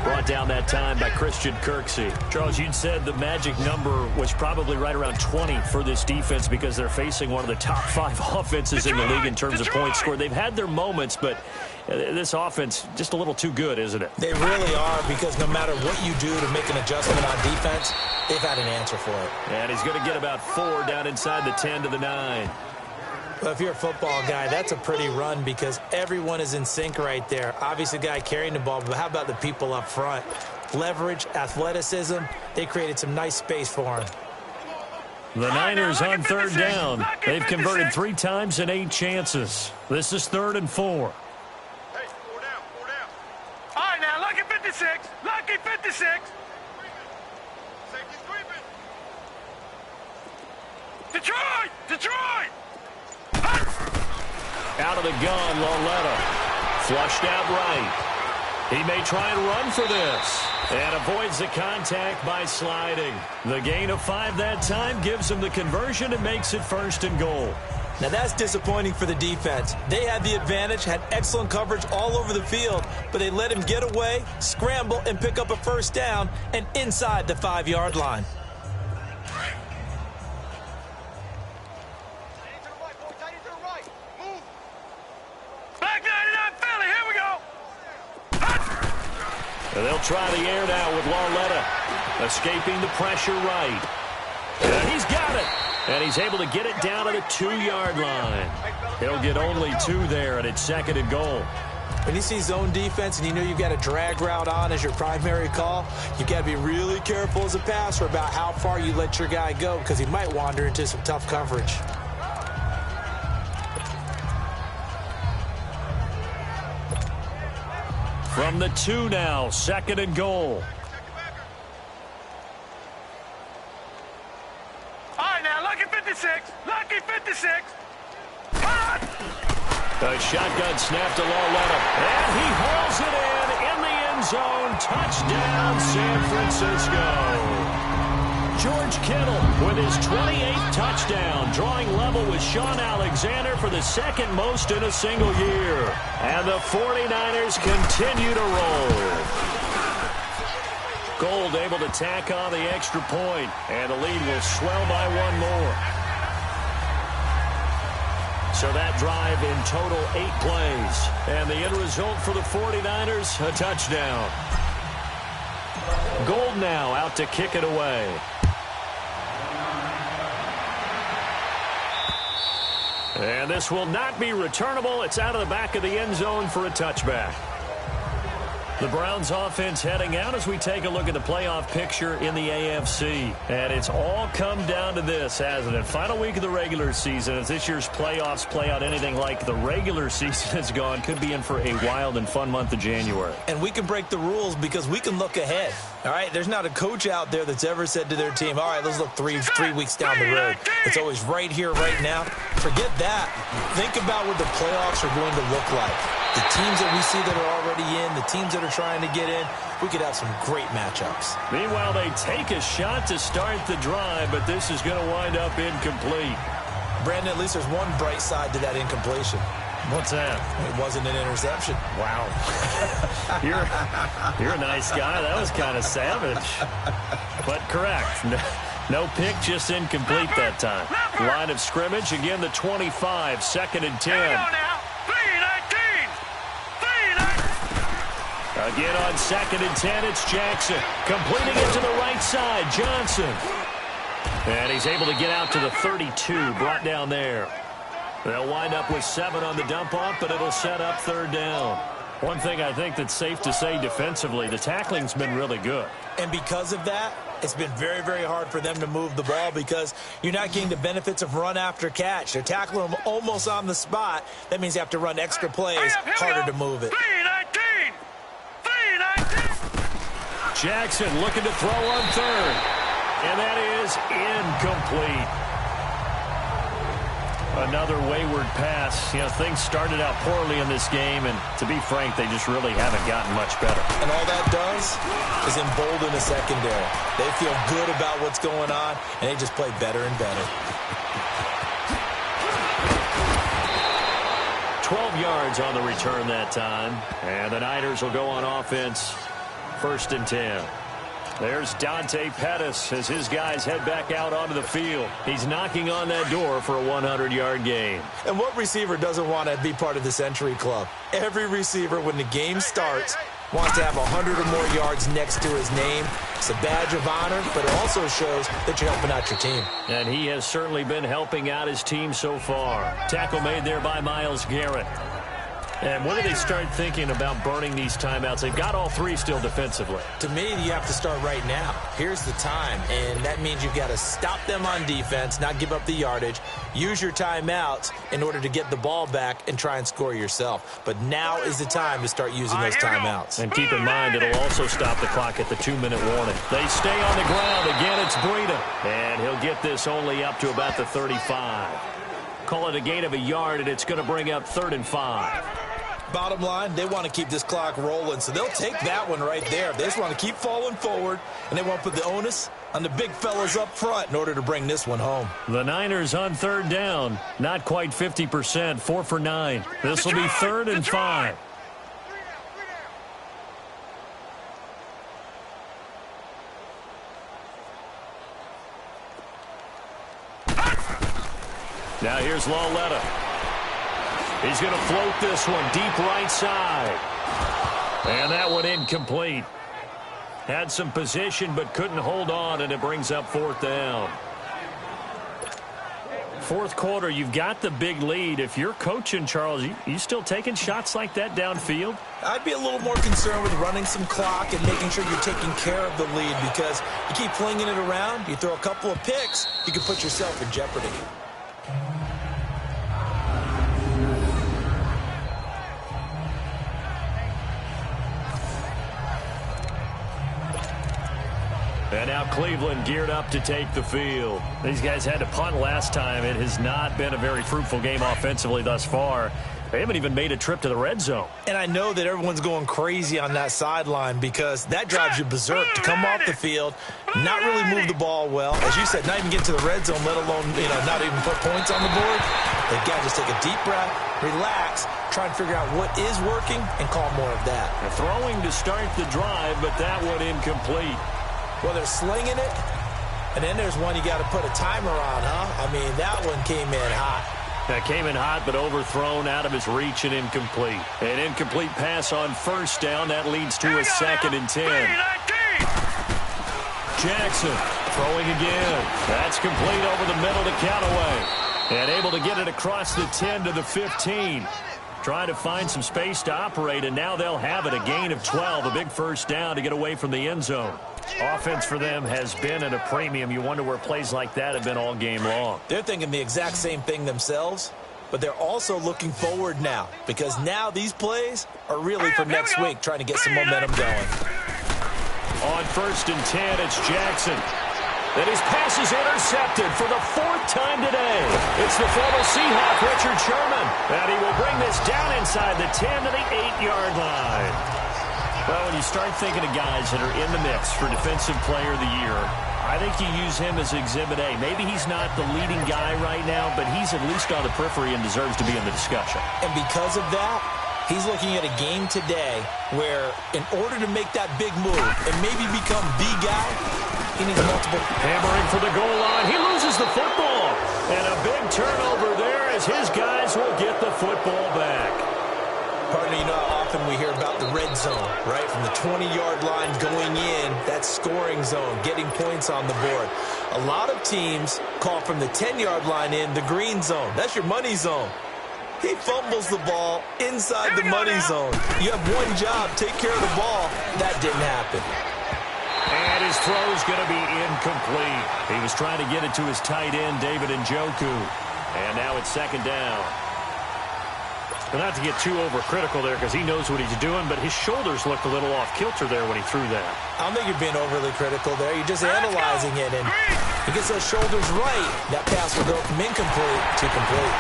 Brought down that time by Christian Kirksey. Charles, you'd said the magic number was probably right around 20 for this defense because they're facing one of the top 5 offenses in the league in terms of points scored. They've had their moments, but this offense just a little too good, isn't it? They really are, because no matter what you do to make an adjustment on defense, they've had an answer for it. And he's going to get about 4 down inside the 10 to the 9. Well, if you're a football guy, that's a pretty run because everyone is in sync right there. Obviously, the guy carrying the ball, but how about the people up front? Leverage, athleticism, they created some nice space for him. The Niners on third down. They've converted 3 times in 8 chances. This is 3rd and 4. Hey, 4 down, 4 down. All right, now, lucky 56. Lucky 56. Safety sweeping. Detroit! Detroit! Out of the gun, Lauletta. Flushed out right. He may try and run for this. And avoids the contact by sliding. The gain of 5 that time gives him the conversion and makes it 1st and goal. Now that's disappointing for the defense. They had the advantage, had excellent coverage all over the field, but they let him get away, scramble, and pick up a first down and inside the 5-yard line. They'll try the air now with Lauletta. Escaping the pressure right. And he's got it. And he's able to get it down to the 2-yard line. He'll get only 2 there, and it's 2nd and goal. When you see zone defense and you know you've got a drag route on as your primary call, you've got to be really careful as a passer about how far you let your guy go because he might wander into some tough coverage. From the 2 now, 2nd and goal. All right, now, lucky 56. Lucky 56. A shotgun snap to Lauletta. And he hauls it in the end zone. Touchdown, San Francisco. George Kittle with his 28th touchdown, drawing level with Shaun Alexander for the 2nd most in a single year. And the 49ers continue to roll. Gold able to tack on the extra point, and the lead will swell by 1 more. So that drive in total 8 plays. And the end result for the 49ers, a touchdown. Gold now out to kick it away. And this will not be returnable. It's out of the back of the end zone for a touchback. The Browns offense heading out as we take a look at the playoff picture in the AFC. And it's all come down to this, hasn't it? Final week of the regular season. As this year's playoffs play out anything like the regular season has gone, could be in for a wild and fun month of January. And we can break the rules because we can look ahead. All right, there's not a coach out there that's ever said to their team, all right, let's look three weeks down the road. It's always right here, right now. Forget that. Think about what the playoffs are going to look like. The teams that we see that are already in, the teams that are trying to get in, we could have some great matchups. Meanwhile, they take a shot to start the drive, but this is going to wind up incomplete. Brandon, at least there's one bright side to that incompletion. What's that? It wasn't an interception. Wow. You're a nice guy. That was kind of savage. But correct. No pick, just incomplete that time. Line of scrimmage, again the 25, 2nd and 10. Again on 2nd and 10, it's Jackson. Completing it to the right side, Johnson. And he's able to get out to the 32, brought down there. They'll wind up with 7 on the dump-off, but it'll set up 3rd down. One thing I think that's safe to say defensively, the tackling's been really good. And because of that, it's been very, very hard for them to move the ball because you're not getting the benefits of run after catch. They're tackling them almost on the spot. That means you have to run extra plays, harder to move it. Jackson looking to throw on 3rd. And that is incomplete. Another wayward pass. You know, things started out poorly in this game, and to be frank, they just really haven't gotten much better. And all that does is embolden the secondary. They feel good about what's going on, and they just play better and better. 12 yards on the return that time. And the Niners will go on offense. 1st and 10. There's Dante Pettis as his guys head back out onto the field. He's knocking on that door for a 100-yard gain. And what receiver doesn't want to be part of the Century Club? Every receiver, when the game starts, wants to have 100 or more yards next to his name. It's a badge of honor, but it also shows that you're helping out your team. And he has certainly been helping out his team so far. Tackle made there by Myles Garrett. And when do they start thinking about burning these timeouts? They've got all 3 still defensively. To me, you have to start right now. Here's the time, and that means you've got to stop them on defense, not give up the yardage, use your timeouts in order to get the ball back and try and score yourself. But now is the time to start using those timeouts. And keep in mind, it'll also stop the clock at the 2-minute warning. They stay on the ground. Again, it's Breida. And he'll get this only up to about the 35. Call it a gain of a yard, and it's going to bring up 3rd and 5. Bottom line, they want to keep this clock rolling, so they'll take that one right there. They just want to keep falling forward, and they want to put the onus on the big fellas up front in order to bring this one home. The Niners on 3rd down. Not quite 50%, 4 for 9. This will be 3rd and 5. Now here's Lauletta. He's going to float this one deep right side. And that one incomplete. Had some position but couldn't hold on, and it brings up 4th down. 4th quarter, you've got the big lead. If you're coaching, Charles, you still taking shots like that downfield? I'd be a little more concerned with running some clock and making sure you're taking care of the lead, because you keep flinging it around, you throw a couple of picks, you can put yourself in jeopardy. And now Cleveland geared up to take the field. These guys had to punt last time. It has not been a very fruitful game offensively thus far. They haven't even made a trip to the red zone. And I know that everyone's going crazy on that sideline because that drives you berserk to come off the field, not really move the ball well. As you said, not even get to the red zone, let alone, not even put points on the board. They've got to just take a deep breath, relax, try and figure out what is working, and call more of that. They're throwing to start the drive, but that one incomplete. Well, they're slinging it, and then there's one you got to put a timer on, huh? I mean, that one came in hot. That came in hot, but overthrown, out of his reach, and incomplete. An incomplete pass on 1st down. That leads to a 2nd and 10. Jackson throwing again. That's complete over the middle to Callaway. And able to get it across the 10 to the 15. Trying to find some space to operate, and now they'll have it. A gain of 12, a big first down to get away from the end zone. Offense for them has been at a premium. You wonder where plays like that have been all game long. They're thinking the exact same thing themselves, but they're also looking forward now, because now these plays are really for next week, trying to get some momentum going. On 1st and 10, it's Jackson. And his pass is intercepted for the 4th time today. It's the former Seahawk, Richard Sherman. And he will bring this down inside the 10 to the 8-yard line. Well, when you start thinking of guys that are in the mix for Defensive Player of the Year, I think you use him as Exhibit A. Maybe he's not the leading guy right now, but he's at least on the periphery and deserves to be in the discussion. And because of that, he's looking at a game today where in order to make that big move and maybe become the guy, he needs multiple. Hammering for the goal line. He loses the football. And a big turnover there as his guys will get the football back. Partner, you know how often we hear about the red zone, right? From the 20-yard line going in, that scoring zone, getting points on the board. A lot of teams call from the 10-yard line in the green zone. That's your money zone. He fumbles the ball inside the money zone. You have one job, take care of the ball. That didn't happen. And his throw's going to be incomplete. He was trying to get it to his tight end, David Njoku. And now it's 2nd down. But not to get too overcritical there because he knows what he's doing, but his shoulders looked a little off kilter there when he threw that. I don't think you're being overly critical there. You're just analyzing it, and he gets those shoulders right. That pass will go from incomplete to complete.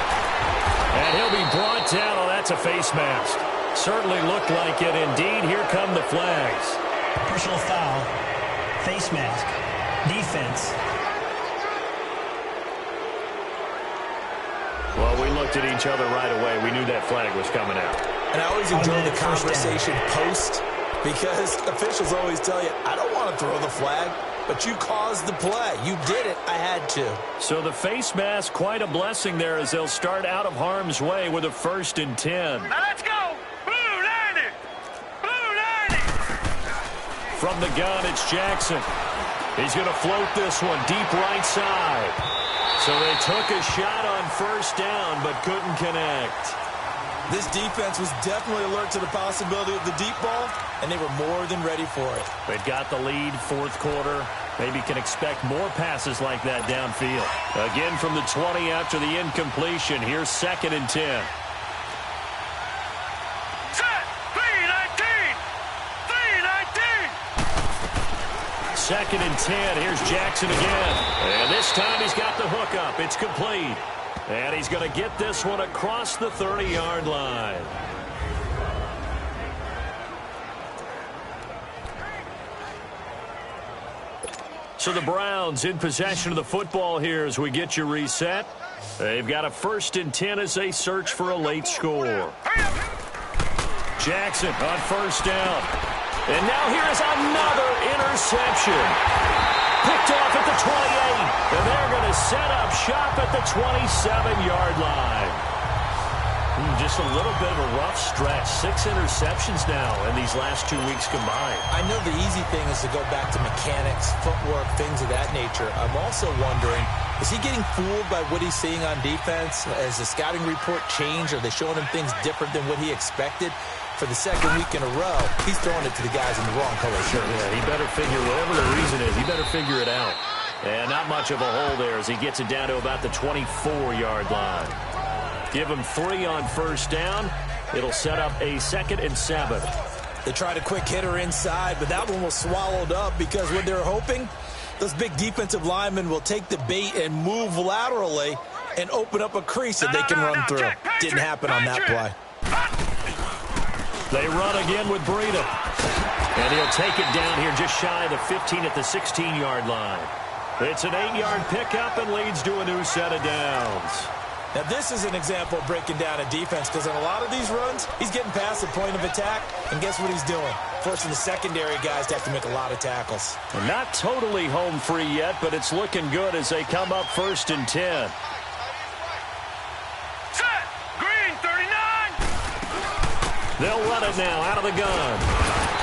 And he'll be brought down. Oh, that's a face mask. Certainly looked like it. Indeed, here come the flags. Personal foul. Face mask. Defense. Well, we looked at each other right away. We knew that flag was coming out. And I always enjoy the conversation post because officials always tell you, I don't want to throw the flag, but you caused the play. You did it. I had to. So the face mask, quite a blessing there as they'll start out of harm's way with a 1st and 10. Now let's go. Blue 90. Blue 90. From the gun, it's Jackson. He's going to float this one deep right side. So they took a shot on 1st down, but couldn't connect. This defense was definitely alert to the possibility of the deep ball, and they were more than ready for it. They've got the lead, 4th quarter. Maybe can expect more passes like that downfield. Again from the 20 after the incompletion. Here's 2nd and 10. Set. 3-19. 3-19. 2nd and 10. Here's Jackson again. And this time he's got the hook up. It's complete. And he's going to get this one across the 30-yard line. So the Browns in possession of the football here as we get you reset. They've got a 1st and 10 as they search for a late score. Jackson on 1st down. And now here is another interception. Picked off at the 28, and they're going to set up shop at the 27-yard line. Just a little bit of a rough stretch. 6 interceptions now in these last 2 weeks combined. I know the easy thing is to go back to mechanics, footwork, things of that nature. I'm also wondering, is he getting fooled by what he's seeing on defense? Has the scouting report changed? Are they showing him things different than what he expected? For the 2nd week in a row, he's throwing it to the guys in the wrong color shirts. Yeah, he better figure, whatever the reason is, he better figure it out. And not much of a hole there as he gets it down to about the 24-yard line. Give him 3 on 1st down. It'll set up a 2nd and 7. They tried a quick hitter inside, but that one was swallowed up because what they're hoping, those big defensive linemen will take the bait and move laterally and open up a crease that they can run through. Didn't happen on that play. They run again with Breida. And he'll take it down here just shy of the 15 at the 16-yard line. It's an 8-yard pickup and leads to a new set of downs. Now, this is an example of breaking down a defense because in a lot of these runs, he's getting past the point of attack, and guess what he's doing? Forcing the secondary guys to have to make a lot of tackles. And not totally home free yet, but it's looking good as they come up 1st and 10. Set. Green 39. They'll run it now out of the gun.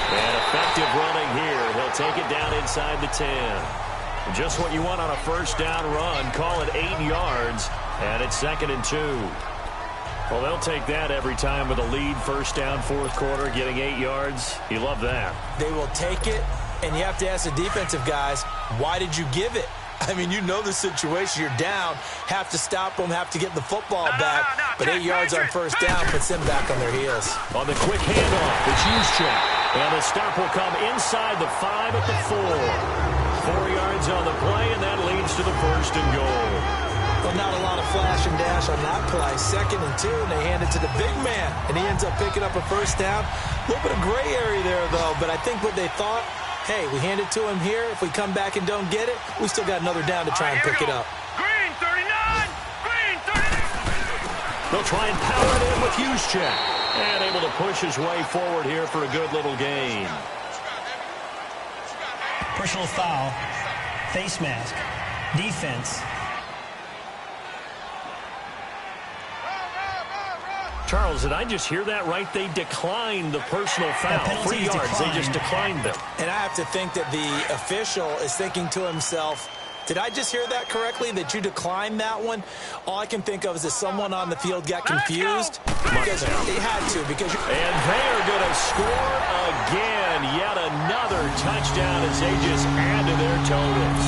And effective running here. He'll take it down inside the 10. Just what you want on a 1st down run. Call it 8 yards. And it's 2nd and 2. Well, they'll take that every time with a lead, first down, fourth quarter, getting 8 yards. You love that. They will take it, and you have to ask the defensive guys, why did you give it? I mean, you know the situation. You're down, have to stop them, have to get the football back. But 8 yards on first down puts them back on their heels. On the quick handoff, it's Juszczyk. And the stop will come inside the 5 at the 4. 4 yards on the play, and that leads to the 1st and goal. Well, not a lot of flash and dash on that play. 2nd and 2, and they hand it to the big man. And he ends up picking up a first down. A little bit of gray area there, though. But I think what they thought, hey, we hand it to him here. If we come back and don't get it, we still got another down to try and pick it up. Green 39! Green 39! They'll try and power it in with Juszczyk. And able to push his way forward here for a good little gain. Personal foul. Face mask. Defense. Charles, did I just hear that right? They declined the personal foul. 3 yards. They just declined them. And I have to think that the official is thinking to himself, did I just hear that correctly, that you declined that one? All I can think of is that someone on the field got confused. Because they had to. And they are going to score again. Yet another touchdown as they just add to their totals.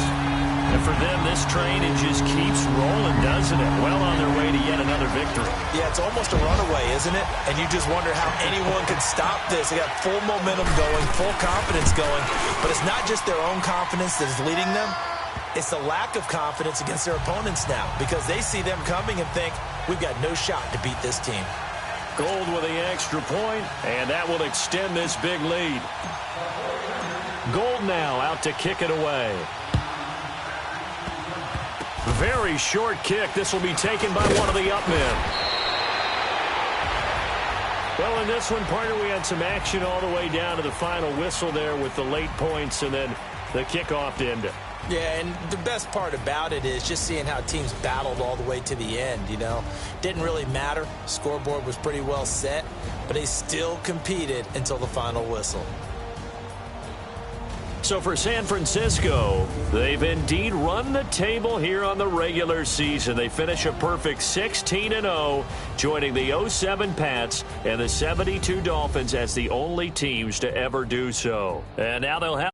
And for them, this train, it just keeps rolling, doesn't it? Well on their way to yet another victory. Yeah, it's almost a runaway, isn't it? And you just wonder how anyone can stop this. They got full momentum going, full confidence going. But it's not just their own confidence that is leading them. It's the lack of confidence against their opponents now, because they see them coming and think, we've got no shot to beat this team. Gold with the extra point, and that will extend this big lead. Gold now out to kick it away. Very short kick. This will be taken by one of the up men. Well, in this one, partner, we had some action all the way down to the final whistle there with the late points and then the kickoff to end it. Yeah, and the best part about it is just seeing how teams battled all the way to the end, you know. Didn't really matter. Scoreboard was pretty well set, but they still competed until the final whistle. So for San Francisco, they've indeed run the table here on the regular season. They finish a perfect 16-0, joining the 07 Pats and the 72 Dolphins as the only teams to ever do so. And now they'll have